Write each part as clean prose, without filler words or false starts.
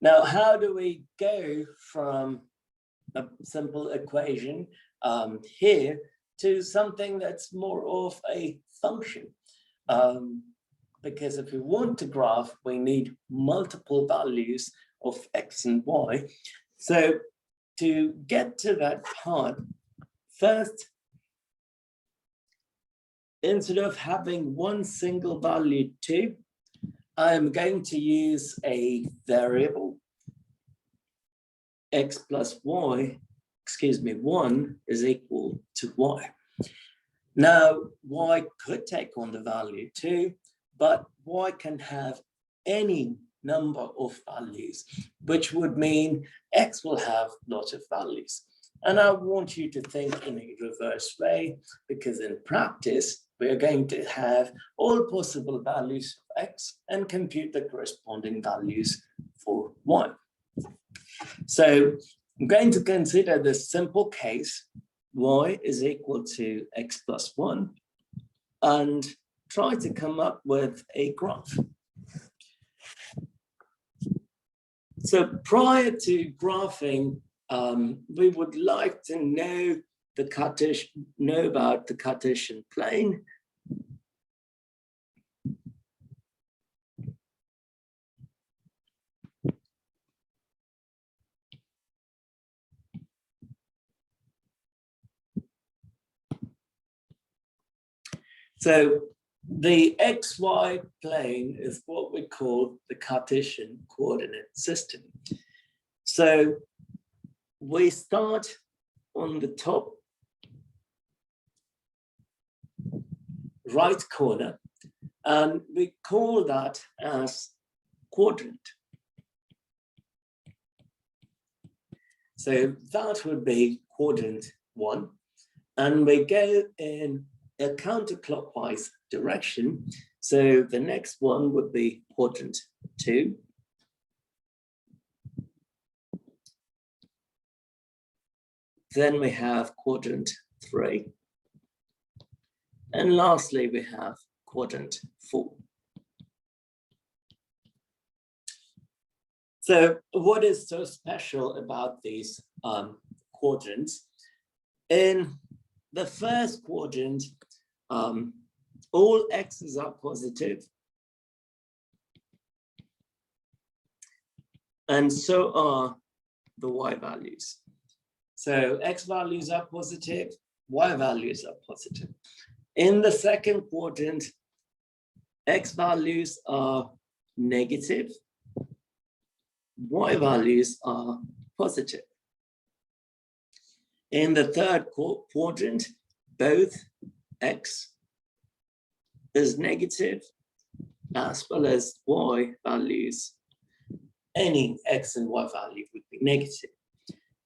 Now, how do we go from a simple equation here to something that's more of a function? Because if we want to graph, we need multiple values of x and y. So to get to that part, first, instead of having one single value 2, I'm going to use a variable x plus y, 1 is equal to y. Now, y could take on the value 2, but y can have any number of values, which would mean x will have lots of values. And I want you to think in a reverse way, because in practice, we are going to have all possible values of x and compute the corresponding values for y. So I'm going to consider this simple case, y is equal to x plus 1, and try to come up with a graph. So prior to graphing, we would like to know about the Cartesian plane. So the XY plane is what we call the Cartesian coordinate system. So we start on the top right corner, and we call that as quadrant. So that would be quadrant 1, and we go in a counterclockwise direction. So the next one would be quadrant 2. Then we have quadrant 3. And lastly, we have quadrant 4. So what is so special about these quadrants? In the first quadrant, all x's are positive, and so are the y values. So x values are positive, y values are positive. In the second quadrant, x values are negative, y values are positive. In the third quadrant, both x is negative as well as y values. Any x and y value would be negative.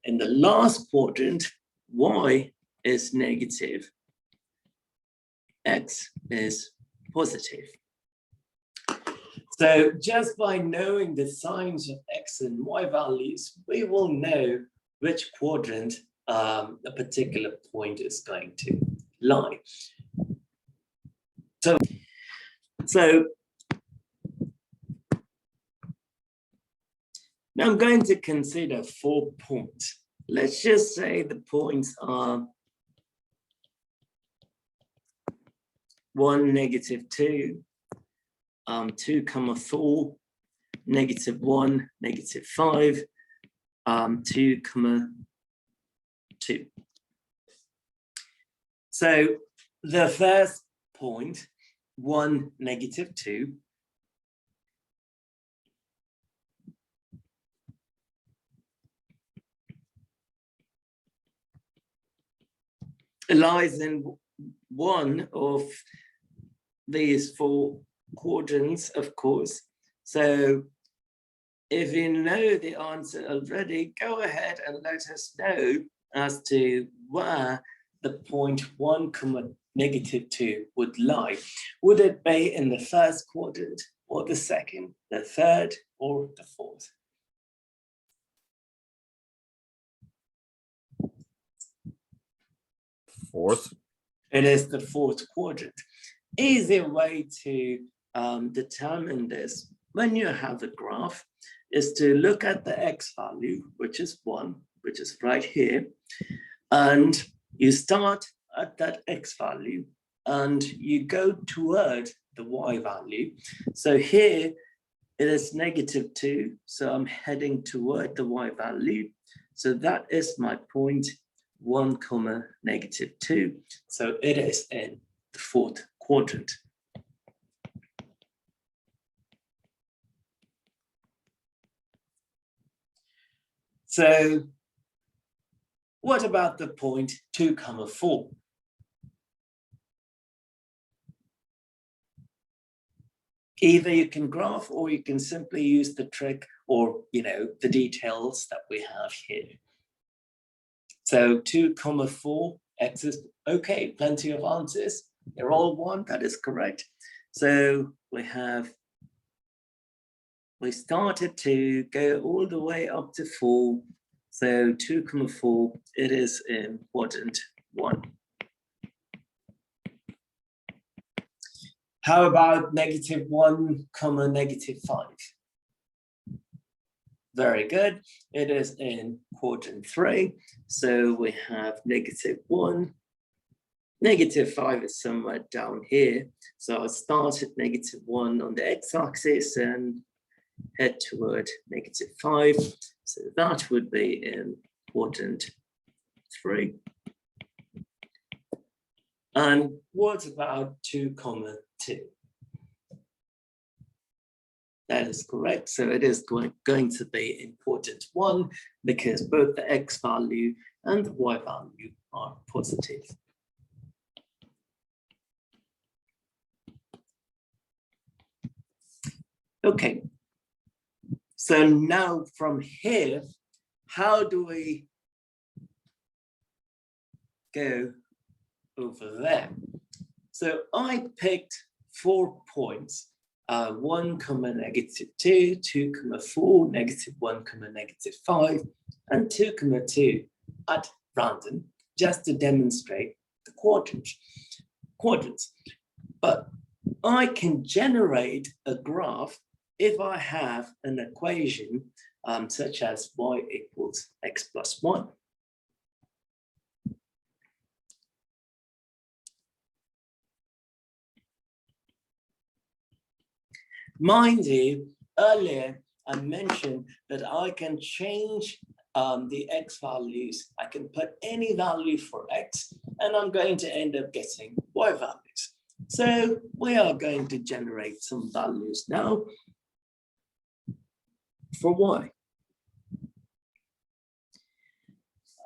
In the last quadrant, y is negative, x is positive. So just by knowing the signs of x and y values, we will know which quadrant a particular point is going to lie. So now I'm going to consider 4 points. Let's just say the points are 1, -2, 2, 4, -1, -5, 2, 2. So the first point, 1, -2, lies in one of these 4 quadrants, of course. So if you know the answer already, go ahead and let us know as to where the point 1, -2 would lie. Would it be in the first quadrant, or the second, the third, or the fourth? Fourth. It is the fourth quadrant. Easy way to determine this, when you have a graph, is to look at the x value, which is 1, which is right here, and you start at that x value and you go toward the y value. So here it is -2, so I'm heading toward the y value. So that is my point, 1, -2. So it is in the 4th quadrant. So what about the point 2, 4? Either you can graph or you can simply use the trick or, the details that we have here. So 2, 4, x is, okay, plenty of answers. They're all 1, that is correct. So we started to go all the way up to 4. So 2, 4, it is in quadrant 1. How about -1, -5? Very good. It is in quadrant 3. So we have -1. -5 is somewhere down here. So I'll start at -1 on the x-axis and head toward -5. So that would be in quadrant 3. And what about 2, 2? That is correct. So it is going to be in quadrant 1 because both the x value and the y value are positive. Okay. So now from here, how do we go over there? So I picked 4 points, 1, -2, 2, 4, -1, -5, and 2, 2 at random, just to demonstrate the quadrants. But I can generate a graph if I have an equation such as y equals x plus 1. Mind you, earlier I mentioned that I can change the x values. I can put any value for x, and I'm going to end up getting y values. So we are going to generate some values now for y.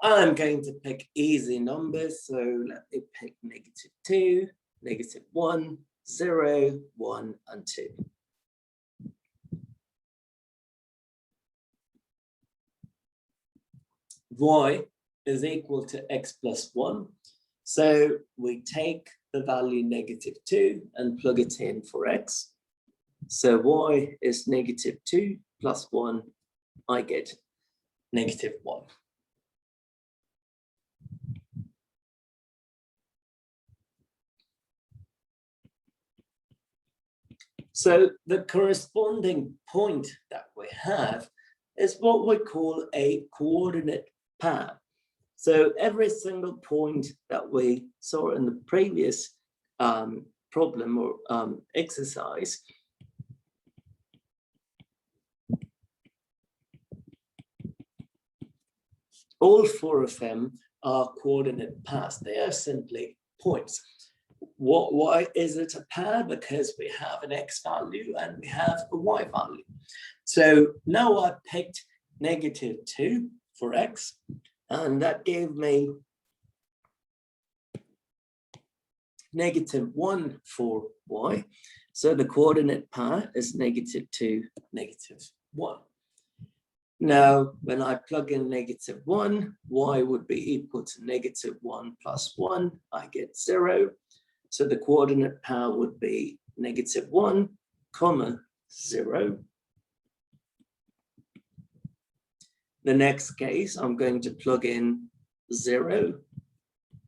I'm going to pick easy numbers, so let me pick -2, -1, 0, 1, and 2. Y is equal to x plus 1. So we take the value -2 and plug it in for x. So y is -2 plus 1. I get -1. So the corresponding point that we have is what we call a coordinate pair. So every single point that we saw in the previous problem or exercise, all 4 of them are coordinate pairs. They are simply points. Why is it a pair? Because we have an x value and we have a y value. So now I picked -2 for x, and that gave me -1 for y. So the coordinate pair is -2, -1. Now, when I plug in -1, y would be equal to -1 plus 1. I get 0. So the coordinate pair would be -1, 0. The next case, I'm going to plug in 0.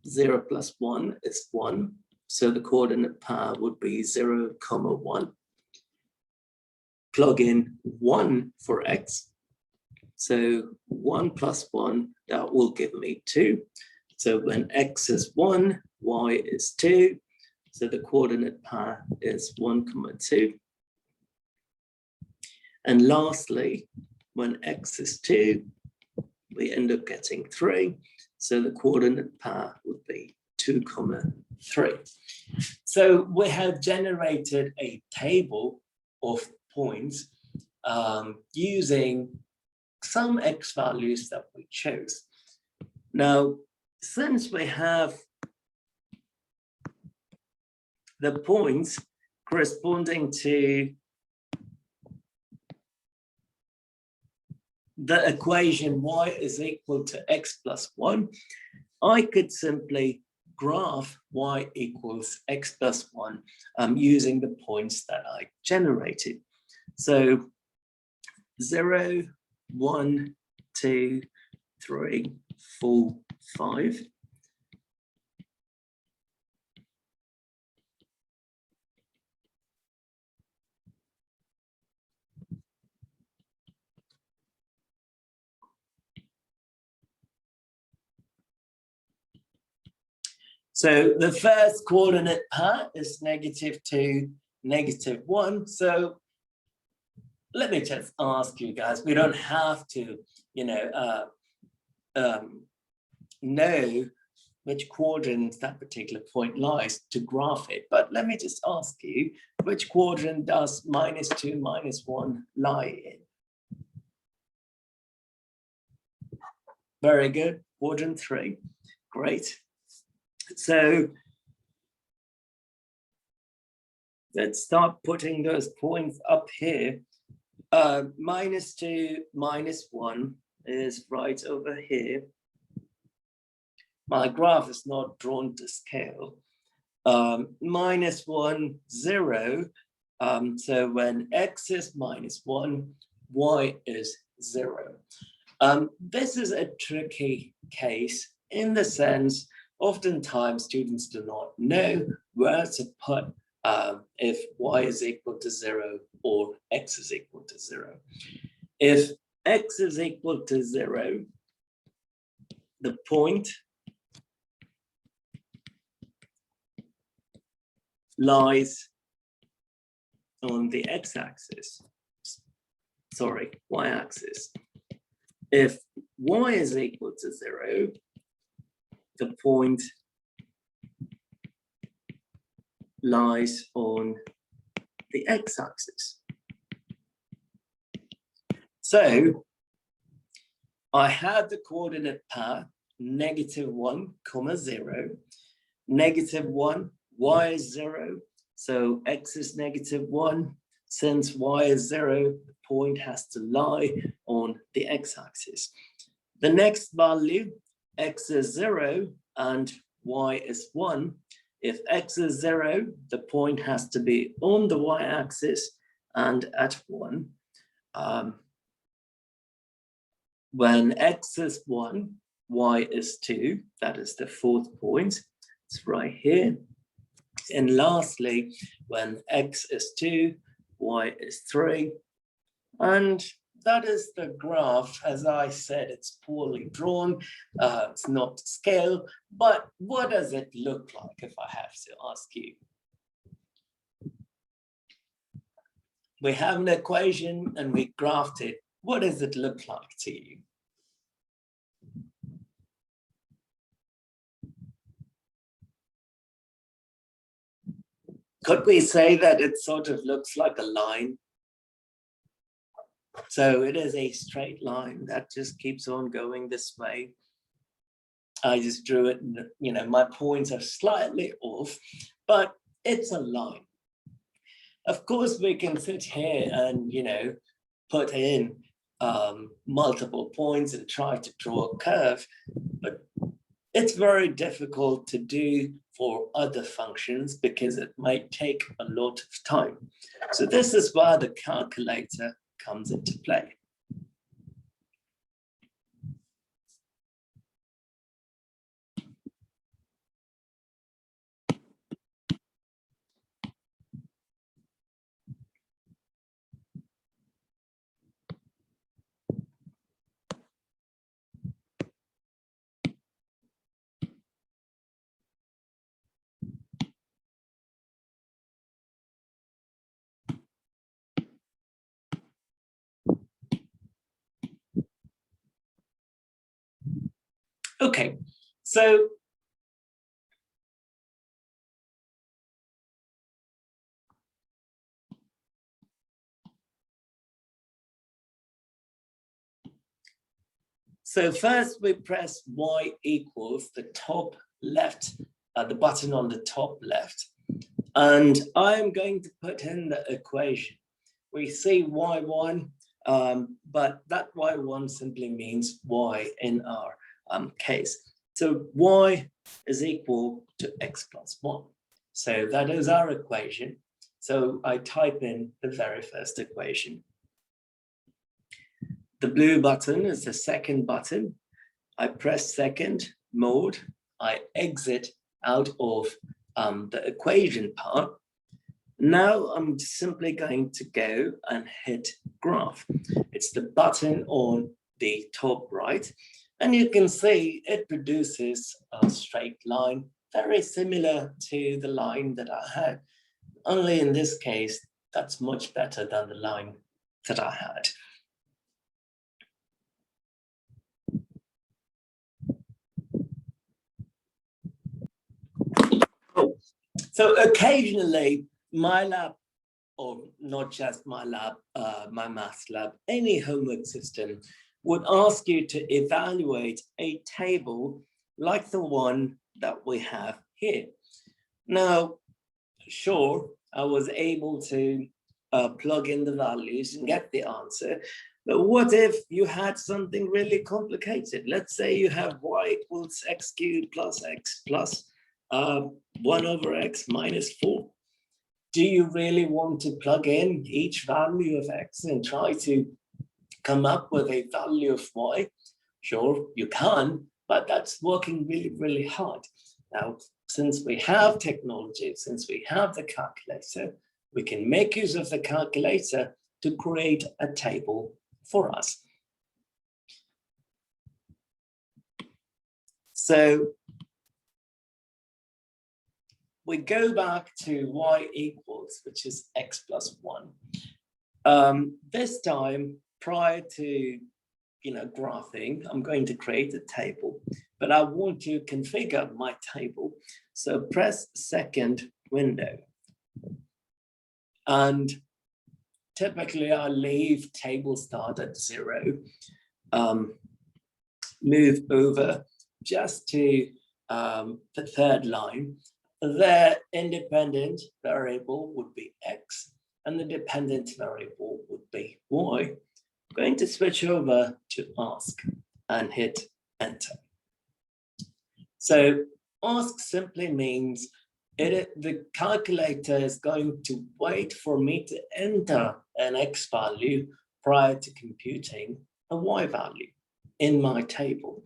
0 plus 1 is 1. So the coordinate pair would be 0, 1. plug in 1 for x. So 1 plus 1, that will give me 2. So when x is 1, y is 2. So the coordinate pair is 1, 2. And lastly, when x is 2, we end up getting 3. So the coordinate pair would be 2, 3. So we have generated a table of points using some x values that we chose. Now, since we have the points corresponding to the equation y is equal to x plus 1, I could simply graph y equals x plus 1 using the points that I generated. So 0, 1, 2, 3, 4, 5. So the first coordinate pair is -2, -1. So let me just ask you guys, we don't have to, know which quadrant that particular point lies to graph it. But let me just ask you, which quadrant does -2, -1 lie in? Very good, quadrant 3, great. So let's start putting those points up here. -2, -1 is right over here. My graph is not drawn to scale. -1, 0. So when x is -1, y is 0. This is a tricky case in the sense, oftentimes students do not know where to put if y is equal to 0 or x is equal to 0. If x is equal to 0, the point lies on the x-axis, sorry, y-axis. If y is equal to 0, the point lies on the x-axis. So I have the coordinate pair -1, 0, -1, y is 0, so x is -1. Since y is 0, the point has to lie on the x-axis. The next value, x is 0 and y is 1. If x is 0, the point has to be on the y-axis and at 1. When x is 1, y is 2. That is the fourth point. It's right here. And lastly, when x is 2, y is 3. And that is the graph. As I said, it's poorly drawn. It's not to scale. But what does it look like, if I have to ask you? We have an equation and we graphed it. What does it look like to you? Could we say that it sort of looks like a line? So it is a straight line that just keeps on going this way. I just drew it, and, my points are slightly off, but it's a line. Of course, we can sit here and, put in multiple points and try to draw a curve, but it's very difficult to do for other functions because it might take a lot of time. So this is where the calculator comes into play. Okay, so first we press Y equals the top left, the button on the top left. And I'm going to put in the equation. We see Y1, but that Y1 simply means Y in our case. So Y is equal to X plus 1. So that is our equation. So I type in the very first equation. The blue button is the second button. I press second mode. I exit out of the equation part. Now I'm simply going to go and hit graph. It's the button on the top right. And you can see it produces a straight line, very similar to the line that I had. Only in this case, that's much better than the line that I had. So occasionally my lab, or not just my lab, my maths lab, any homework system would ask you to evaluate a table like the one that we have here. Now, sure, I was able to plug in the values and get the answer, but what if you had something really complicated? Let's say you have y equals x cubed plus x plus 1 over x minus 4. Do you really want to plug in each value of x and try to come up with a value of y? Sure, you can, but that's working really, really hard. Now, since we have technology, since we have the calculator, we can make use of the calculator to create a table for us. So we go back to y equals, which is x plus 1. This time, prior to graphing, I'm going to create a table, but I want to configure my table. So press second window. And typically I leave table start at 0, move over just to the third line. The independent variable would be x, and the dependent variable would be y. I'm going to switch over to ask and hit enter. So ask simply means the calculator is going to wait for me to enter an x value prior to computing a y value in my table.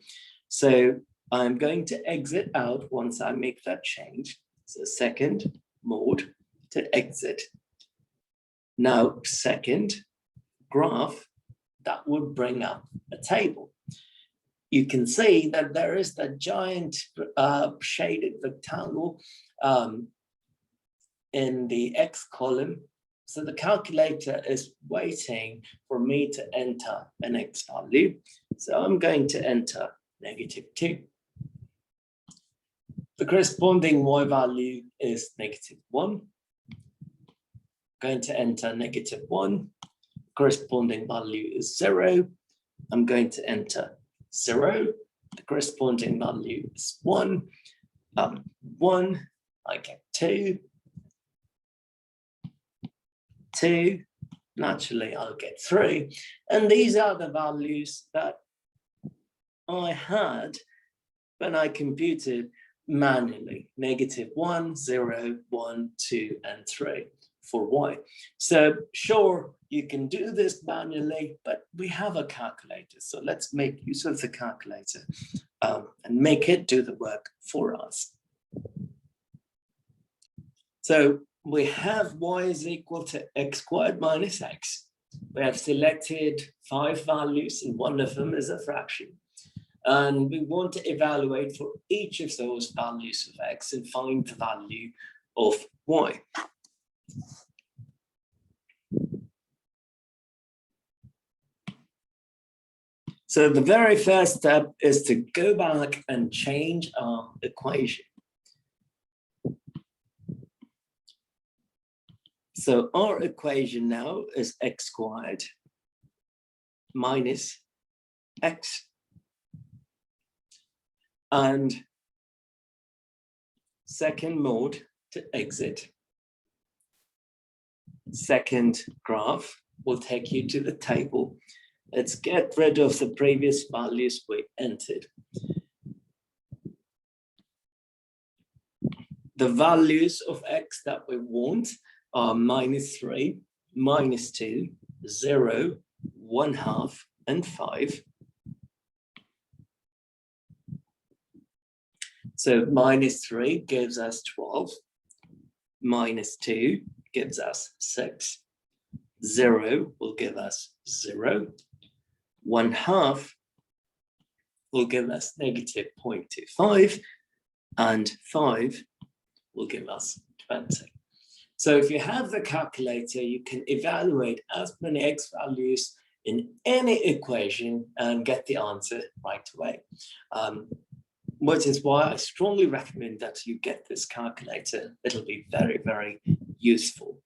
So I'm going to exit out once I make that change. So second mode to exit. Now second graph, that would bring up a table. You can see that there is the giant shaded rectangle in the X column. So the calculator is waiting for me to enter an X value. So I'm going to enter -2. The corresponding Y value is -1. Going to enter -1. Corresponding value is 0. I'm going to enter 0. The corresponding value is 1. 1, I get 2. 2, naturally I'll get 3. And these are the values that I had when I computed manually: -1, 0, 1, 2, and 3 for y. So sure, you can do this manually, but we have a calculator. So let's make use of the calculator and make it do the work for us. So we have y is equal to x squared minus x. We have selected 5 values, and one of them is a fraction. And we want to evaluate for each of those values of x and find the value of y. So the very first step is to go back and change our equation. So our equation now is x squared minus x. And second mode to exit. Second graph will take you to the table. Let's get rid of the previous values we entered. The values of x that we want are -3, -2, 0, 1/2, and 5. So -3 gives us 12, -2 gives us 6, 0 will give us 0, 1/2 will give us -0.25, and 5 will give us 20. So if you have the calculator, you can evaluate as many x values in any equation and get the answer right away. Which is why I strongly recommend that you get this calculator. It'll be very, very useful.